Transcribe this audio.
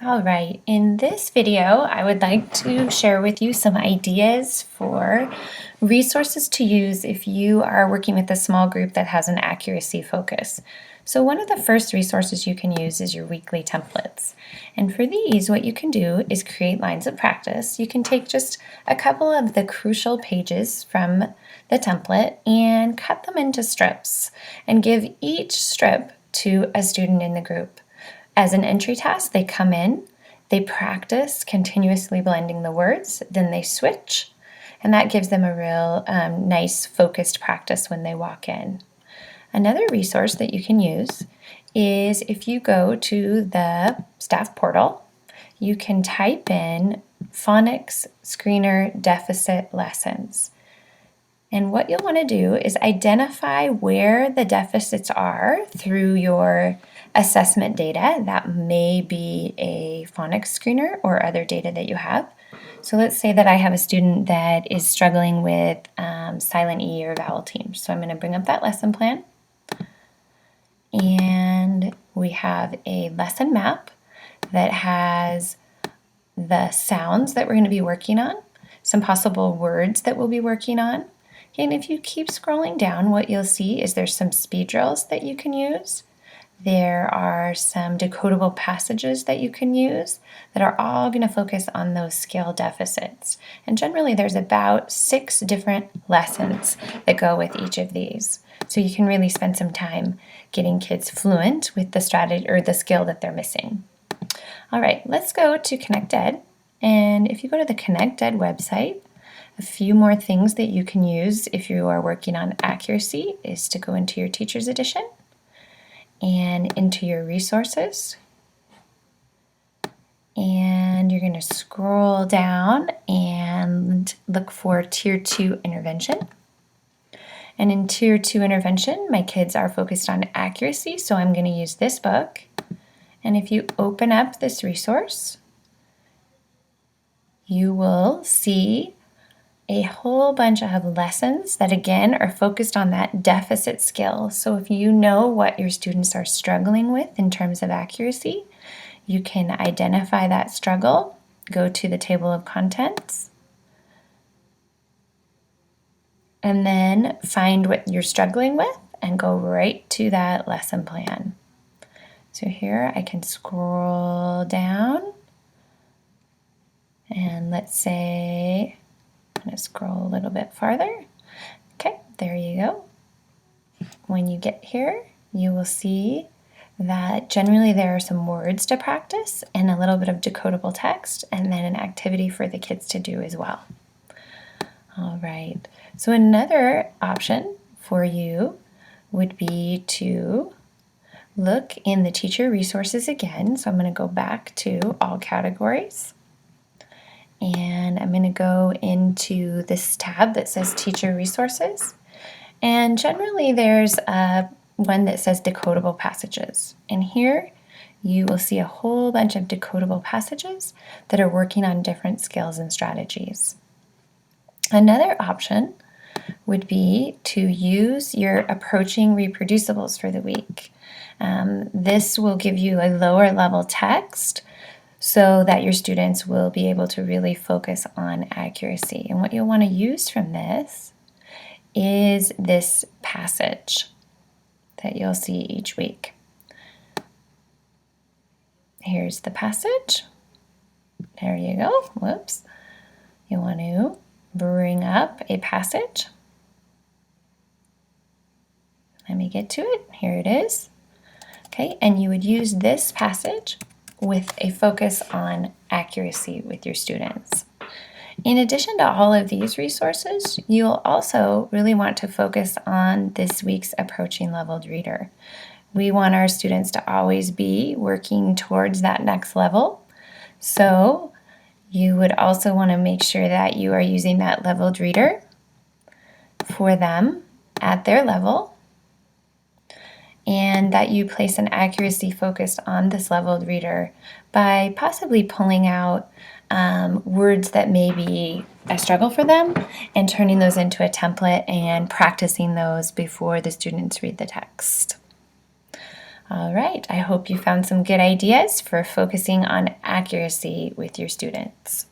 All right, in this video, I would like to share with you some ideas for resources to use if you are working with a small group that has an accuracy focus. So one of the first resources you can use is your weekly templates. And for these, what you can do is create lines of practice. You can take just a couple of the crucial pages from the template and cut them into strips and give each strip to a student in the group. As an entry task, they come in, they practice continuously blending the words, then they switch, and that gives them a real nice focused practice when they walk in. Another resource that you can use is if you go to the staff portal, you can type in phonics screener deficit lessons. And what you'll want to do is identify where the deficits are through your assessment data. That may be a phonics screener or other data that you have. So let's say that I have a student that is struggling with silent E or vowel teams. So I'm going to bring up that lesson plan. And we have a lesson map that has the sounds that we're going to be working on, some possible words that we'll be working on. And if you keep scrolling down, what you'll see is there's some speed drills that you can use. There are some decodable passages that you can use that are all going to focus on those skill deficits. And generally, there's about 6 different lessons that go with each of these. So you can really spend some time getting kids fluent with the strategy or the skill that they're missing. All right, let's go to ConnectEd. And if you go to the ConnectEd website, a few more things that you can use if you are working on accuracy is to go into your Teacher's Edition and into your resources. And you're going to scroll down and look for Tier 2 intervention. And in Tier 2 intervention, my kids are focused on accuracy, so I'm going to use this book. And if you open up this resource, you will see a whole bunch of lessons that again are focused on that deficit skill. So if you know what your students are struggling with in terms of accuracy, you can identify that struggle, go to the table of contents, and then find what you're struggling with and go right to that lesson plan. So here I can scroll down and let's say I'm going to scroll a little bit farther. Okay, there you go. When you get here, you will see that generally there are some words to practice and a little bit of decodable text and then an activity for the kids to do as well. All right, so another option for you would be to look in the teacher resources again. So I'm going to go back to all categories. And I'm going to go into this tab that says Teacher Resources. And generally there's one that says Decodable Passages. And here you will see a whole bunch of decodable passages that are working on different skills and strategies. Another option would be to use your approaching reproducibles for the week. This will give you a lower level text so that your students will be able to really focus on accuracy. And what you'll want to use from this is this passage that you'll see each week. Here's the passage. There you go. Whoops. You want to bring up a passage. Let me get to it. Here it is. Okay, and you would use this passage with a focus on accuracy with your students. In addition to all of these resources, you'll also really want to focus on this week's Approaching Leveled Reader. We want our students to always be working towards that next level. So you would also want to make sure that you are using that leveled reader for them at their level, and that you place an accuracy focus on this leveled reader by possibly pulling out words that may be a struggle for them and turning those into a template and practicing those before the students read the text. All right, I hope you found some good ideas for focusing on accuracy with your students.